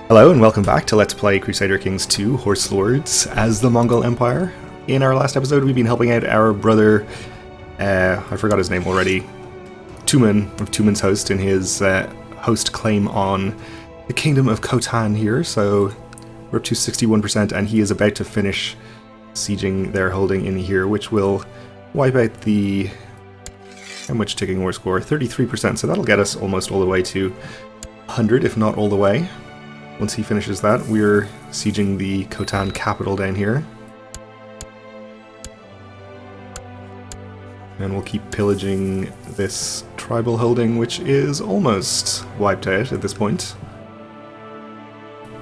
Hello and welcome back to Let's Play Crusader Kings 2 Horse Lords as the Mongol Empire. In our last episode we've been helping out our brother, I forgot his name already, Tumen of Tumen's Host in his host claim on the Kingdom of Khotan here, so we're up to 61% and he is about to finish sieging their holding in here, which will wipe out the, how much ticking war score? 33%, so that'll get us almost all the way to 100, if not all the way. Once he finishes that, we're sieging the Khotan capital down here. And we'll keep pillaging this tribal holding, which is almost wiped out at this point.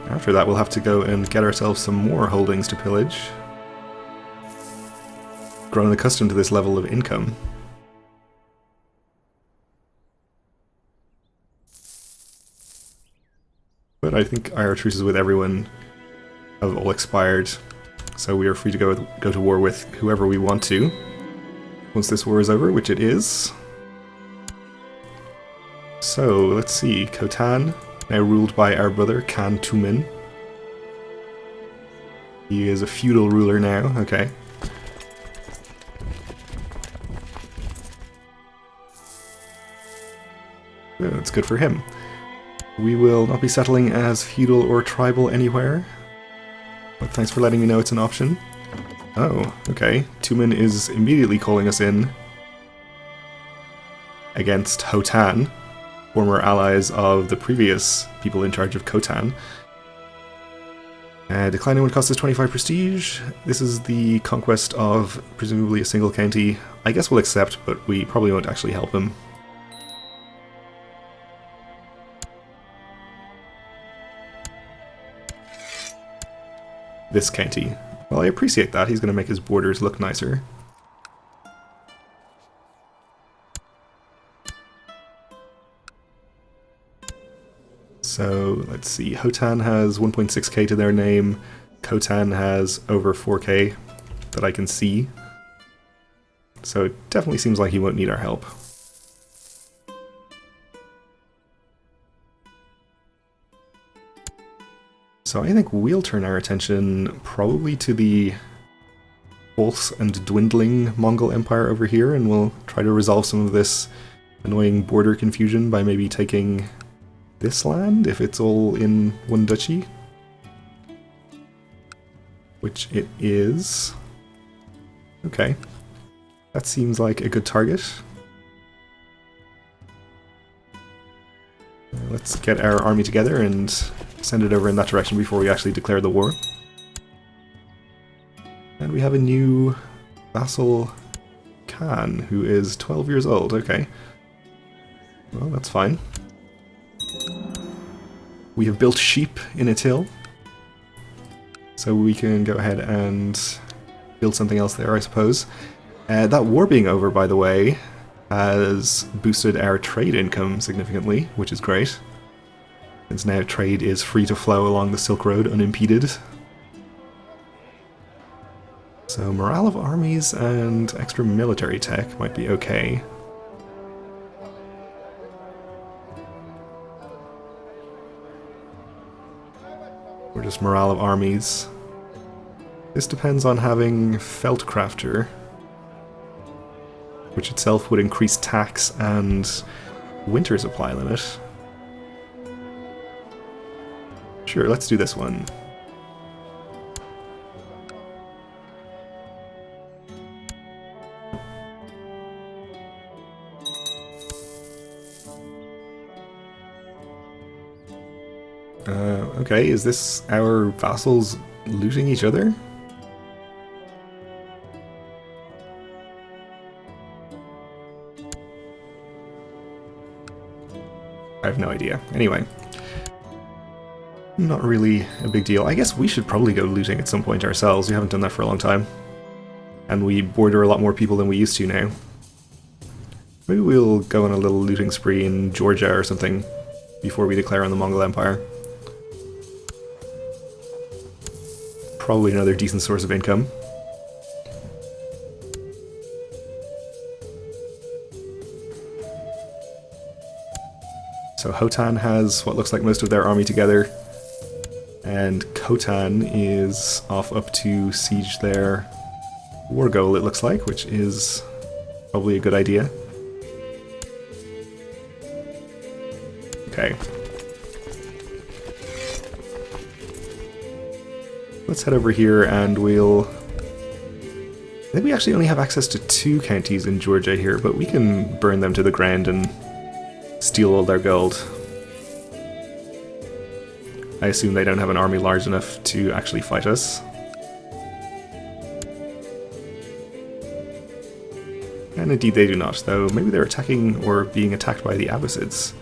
After that, we'll have to go and get ourselves some more holdings to pillage. Grown accustomed to this level of income. But I think our truces with everyone have all expired, so we are free to go to war with whoever we want to. Once this war is over, which it is. So, let's see, Khotan, now ruled by our brother, Khan Tumen. He is a feudal ruler now, okay. Oh, that's good for him. We will not be settling as feudal or tribal anywhere, but thanks for letting me know it's an option. Oh, okay. Tumen is immediately calling us in against Khotan, former allies of the previous people in charge of Khotan. Declining would cost us 25 prestige. This is the conquest of presumably a single county. I guess we'll accept, but we probably won't actually help him. This county. Well, I appreciate that. He's going to make his borders look nicer. So, let's see. Khotan has 1.6k to their name. Khotan has over 4k that I can see. So it definitely seems like he won't need our help. So I think we'll turn our attention probably to the false and dwindling Mongol Empire over here, and we'll try to resolve some of this annoying border confusion by maybe taking this land, if it's all in one duchy. Which it is. Okay. That seems like a good target. Let's get our army together and send it over in that direction before we actually declare the war. And we have a new vassal, Khan, who is 12 years old. Okay. Well, that's fine. We have built sheep in its hill, so we can go ahead and build something else there, I suppose. That war being over, by the way, has boosted our trade income significantly, which is great. Since now trade is free to flow along the Silk Road unimpeded. So morale of armies and extra military tech might be okay. Or just morale of armies. This depends on having Feldcrafter, which itself would increase tax and winter supply limit. Sure, let's do this one. Okay, is this our vassals looting each other? I have no idea. Anyway. Not really a big deal. I guess we should probably go looting at some point ourselves. We haven't done that for a long time. And we border a lot more people than we used to now. Maybe we'll go on a little looting spree in Georgia or something before we declare on the Mongol Empire. Probably another decent source of income. So Khotan has what looks like most of their army together. And Khotan is off up to siege their war goal, it looks like, which is probably a good idea. Okay. Let's head over here and we'll... I think we actually only have access to 2 counties in Georgia here, but we can burn them to the ground and steal all their gold. I assume they don't have an army large enough to actually fight us. And indeed they do not, though maybe they're attacking or being attacked by the Abbasids.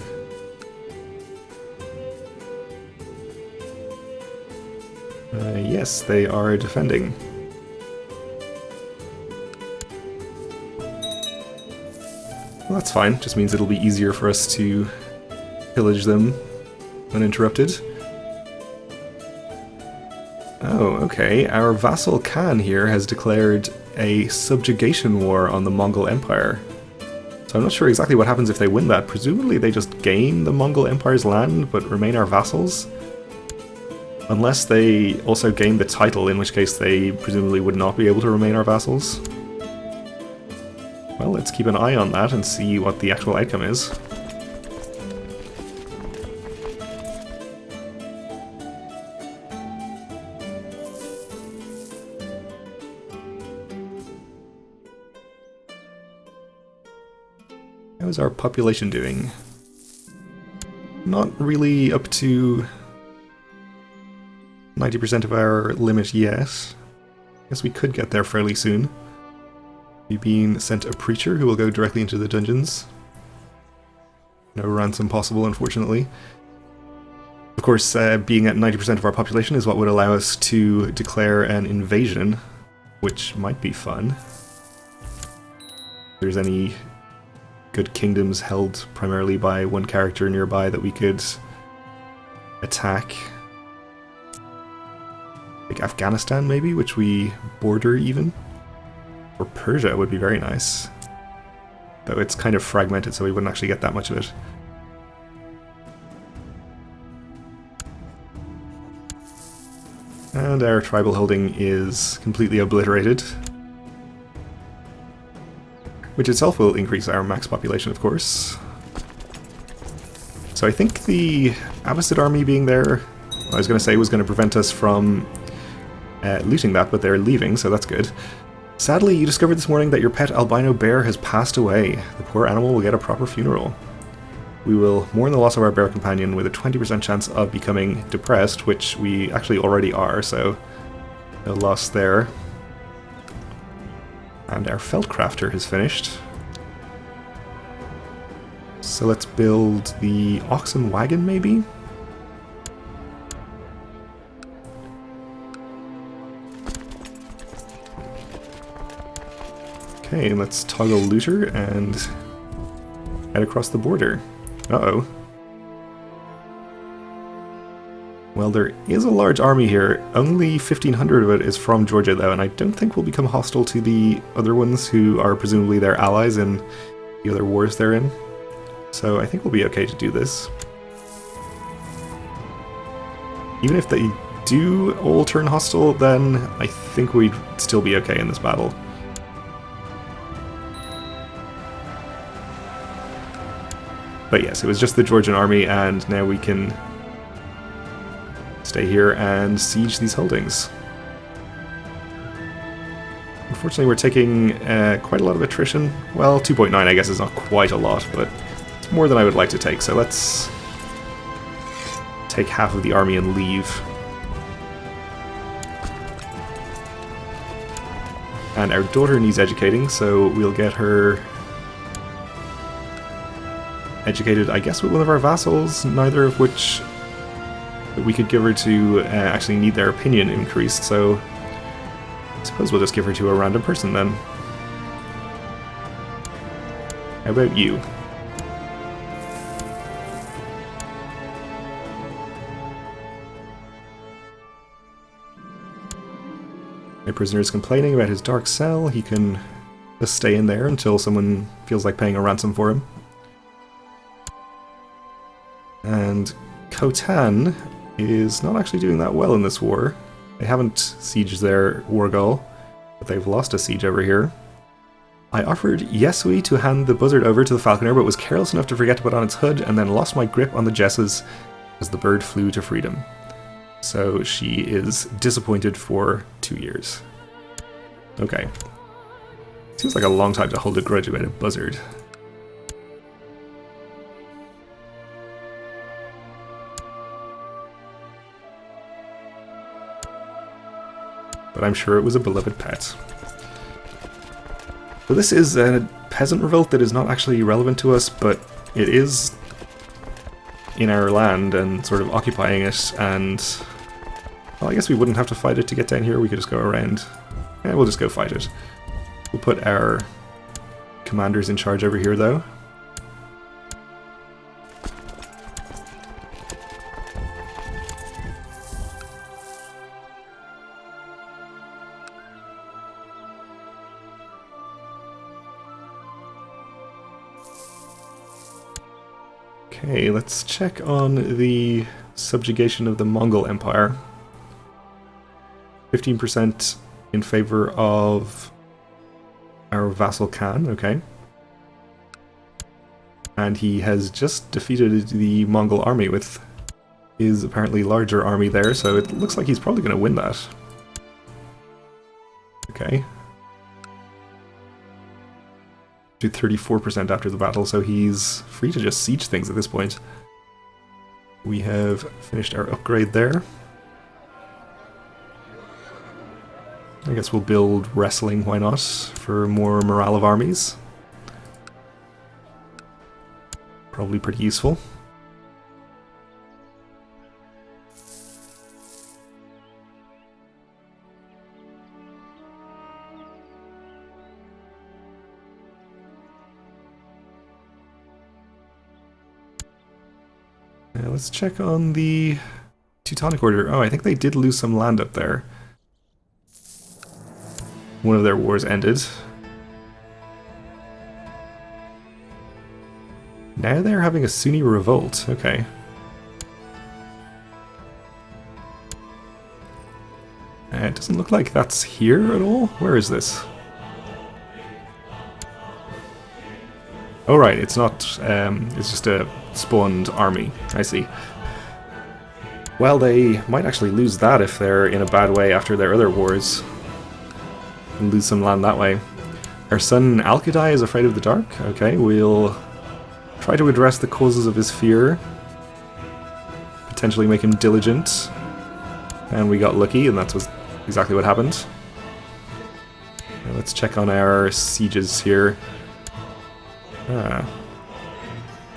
Yes, they are defending. Well, that's fine, just means it'll be easier for us to pillage them uninterrupted. Oh, okay. Our vassal Khan here has declared a subjugation war on the Mongol Empire. So I'm not sure exactly what happens if they win that. Presumably they just gain the Mongol Empire's land but remain our vassals? Unless they also gain the title, in which case they presumably would not be able to remain our vassals. Well, let's keep an eye on that and see what the actual outcome is. How is our population doing? Not really up to 90% of our limit yet. Guess we could get there fairly soon. We've been sent a preacher who will go directly into the dungeons. No ransom possible, unfortunately. Of course, being at 90% of our population is what would allow us to declare an invasion, which might be fun. If there's any good kingdoms held primarily by one character nearby that we could attack. Like Afghanistan, maybe, which we border even. Or Persia would be very nice. Though it's kind of fragmented, so we wouldn't actually get that much of it. And our tribal holding is completely obliterated. Which itself will increase our max population, of course. So I think the Abbasid army being there, I was going to say, was going to prevent us from looting that, but they're leaving, so that's good. Sadly, you discovered this morning that your pet albino bear has passed away. The poor animal will get a proper funeral. We will mourn the loss of our bear companion with a 20% chance of becoming depressed, which we actually already are, so no loss there. And our Feldcrafter has finished. So let's build the oxen wagon, maybe? Okay, let's toggle looter and head across the border. Uh-oh. Well, there is a large army here. Only 1,500 of it is from Georgia, though, and I don't think we'll become hostile to the other ones who are presumably their allies in the other wars they're in. So I think we'll be okay to do this. Even if they do all turn hostile, then I think we'd still be okay in this battle. But yes, it was just the Georgian army, and now we can stay here and siege these holdings. Unfortunately, we're taking quite a lot of attrition. Well, 2.9 I guess is not quite a lot, but it's more than I would like to take, so let's take half of the army and leave. And our daughter needs educating, so we'll get her educated, I guess, with one of our vassals, neither of which we could give her to actually need their opinion increased, so I suppose we'll just give her to a random person then. How about you? My prisoner is complaining about his dark cell. He can just stay in there until someone feels like paying a ransom for him. And Khotan is not actually doing that well in this war. They haven't sieged their Wargall, but they've lost a siege over here. I offered Yesui to hand the buzzard over to the falconer, but was careless enough to forget to put on its hood, and then lost my grip on the jesses as the bird flew to freedom. So she is disappointed for 2 years. Okay. Seems like a long time to hold a grudge about a buzzard. But I'm sure it was a beloved pet. So this is a peasant revolt that is not actually relevant to us, but it is in our land and sort of occupying it, and well, I guess we wouldn't have to fight it to get down here. We could just go around. Yeah, we'll just go fight it. We'll put our commanders in charge over here, though. Okay, let's check on the subjugation of the Mongol Empire. 15% in favor of our vassal Khan, okay. And he has just defeated the Mongol army with his apparently larger army there, so it looks like he's probably going to win that. Okay. To 34% after the battle, so he's free to just siege things at this point. We have finished our upgrade there. I guess we'll build wrestling, why not, for more morale of armies. Probably pretty useful. Let's check on the Teutonic Order. Oh, I think they did lose some land up there. One of their wars ended. Now they're having a Sunni revolt. Okay. It doesn't look like that's here at all. Where is this? Oh right, it's not, it's just a spawned army. I see. Well, they might actually lose that if they're in a bad way after their other wars. And lose some land that way. Our son Alkadai is afraid of the dark. Okay, we'll try to address the causes of his fear. Potentially make him diligent. And we got lucky, and that's exactly what happened. Now let's check on our sieges here.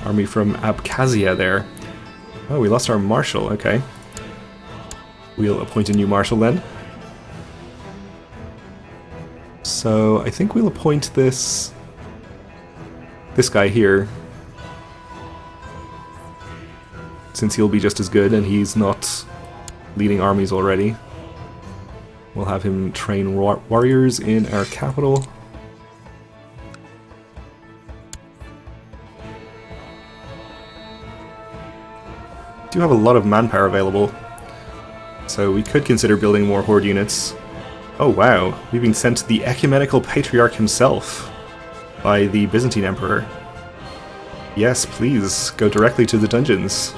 Army from Abkhazia there. Oh, we lost our marshal, okay. We'll appoint a new marshal then. So I think we'll appoint this guy here, since he'll be just as good and he's not leading armies already. We'll have him train warriors in our capital. Do have a lot of manpower available, so we could consider building more horde units. Oh wow, we've been sent the ecumenical patriarch himself by the Byzantine Emperor. Yes, please, go directly to the dungeons.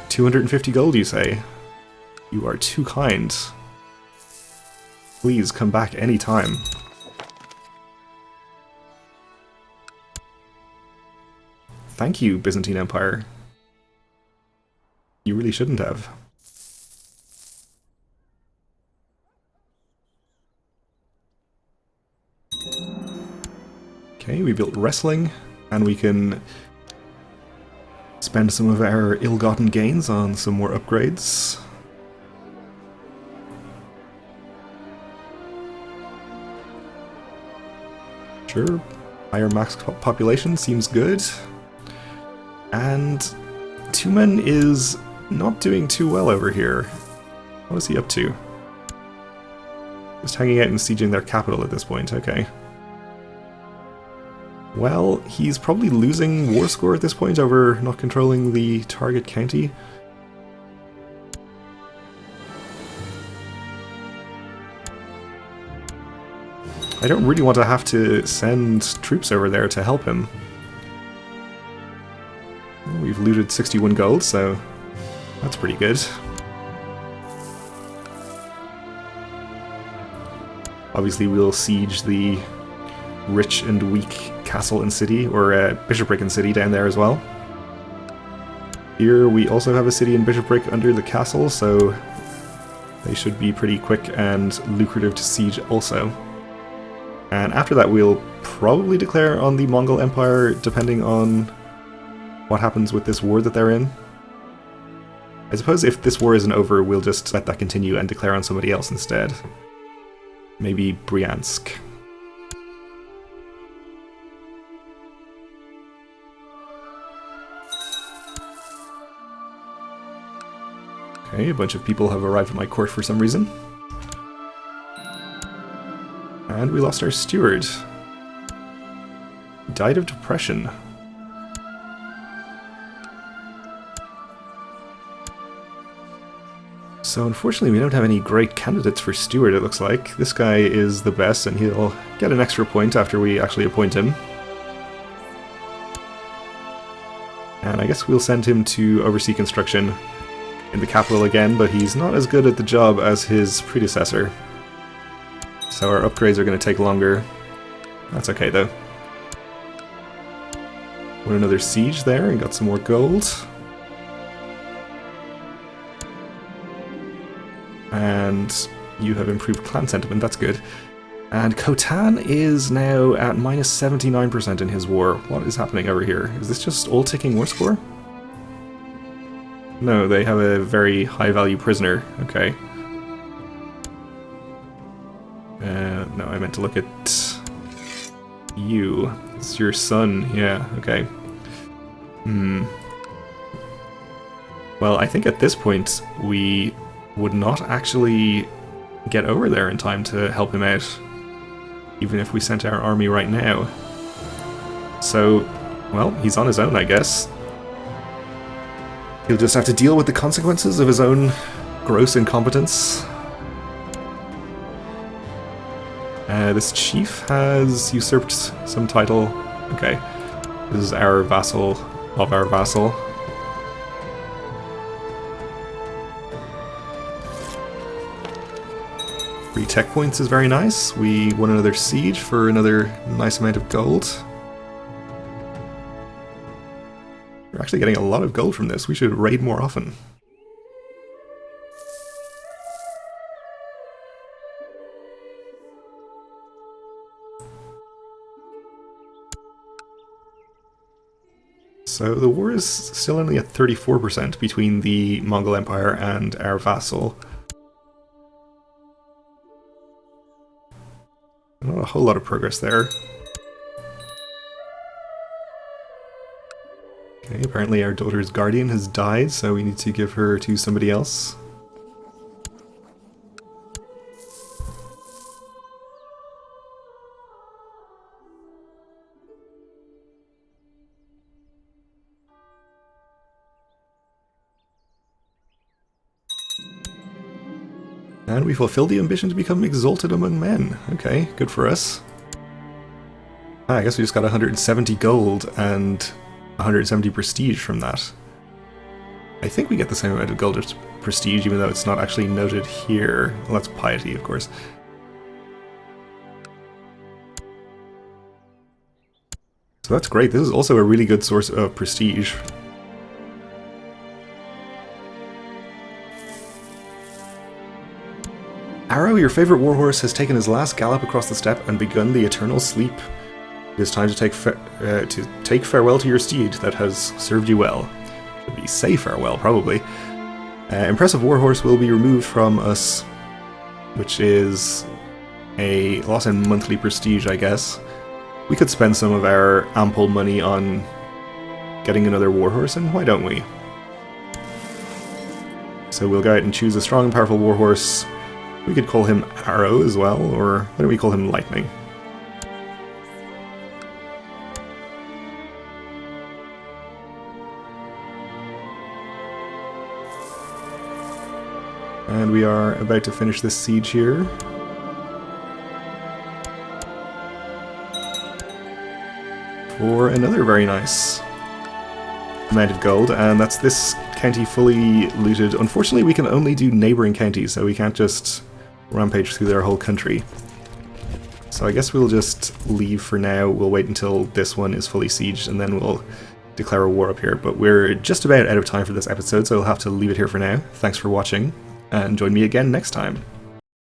250 gold, you say? You are too kind. Please come back anytime. Thank you, Byzantine Empire. You really shouldn't have. Okay, we built wrestling, and we can spend some of our ill-gotten gains on some more upgrades. Sure, higher max population seems good. And Tumen is not doing too well over here. What is he up to? Just hanging out and sieging their capital at this point, okay. Well, he's probably losing war score at this point over not controlling the target county. I don't really want to have to send troops over there to help him. We've looted 61 gold, so that's pretty good. Obviously we'll siege the rich and weak castle and city, or bishopric and city down there as well. Here we also have a city and bishopric under the castle, so they should be pretty quick and lucrative to siege also. And after that we'll probably declare on the Mongol Empire, depending on what happens with this war that they're in. I suppose if this war isn't over, we'll just let that continue and declare on somebody else instead. Maybe Bryansk. Okay, a bunch of people have arrived at my court for some reason. And we lost our steward. He died of depression. So unfortunately we don't have any great candidates for steward, it looks like. This guy is the best and he'll get an extra point after we actually appoint him. And I guess we'll send him to oversee construction in the capital again, but he's not as good at the job as his predecessor. So our upgrades are going to take longer. That's okay though. Won another siege there and got some more gold. And you have improved clan sentiment, that's good. And Khotan is now at minus 79% in his war. What is happening over here? Is this just all ticking war score? No, they have a very high value prisoner. Okay. No, I meant to look at you. It's your son. Yeah, okay. Well, I think at this point we would not actually get over there in time to help him out, even if we sent our army right now. So, well, he's on his own, I guess. He'll just have to deal with the consequences of his own gross incompetence. This chief has usurped some title. Okay, this is our vassal of our vassal. Free tech points is very nice. We won another siege for another nice amount of gold. We're actually getting a lot of gold from this. We should raid more often. So the war is still only at 34% between the Mongol Empire and our vassal. Not a whole lot of progress there. Okay, apparently our daughter's guardian has died, so we need to give her to somebody else. And we fulfilled the ambition to become exalted among men. Okay, good for us. I guess we just got 170 gold and 170 prestige from that. I think we get the same amount of gold as prestige, even though it's not actually noted here. Well, that's piety, of course. So that's great. This is also a really good source of prestige. Arrow, your favorite warhorse, has taken his last gallop across the steppe and begun the eternal sleep. It is time to take farewell to your steed that has served you well. Should be say farewell, probably. Impressive warhorse will be removed from us, which is a loss in monthly prestige, I guess. We could spend some of our ample money on getting another warhorse, and why don't we? So we'll go out and choose a strong and powerful warhorse. We could call him Arrow as well, or why don't we call him Lightning? And we are about to finish this siege here. For another very nice amount of gold, and that's this county fully looted. Unfortunately, we can only do neighbouring counties, so we can't just rampage through their whole country. So I guess we'll just leave for now. We'll wait until this one is fully sieged, and then we'll declare a war up here. But we're just about out of time for this episode, so I'll have to leave it here for now. Thanks for watching, and join me again next time.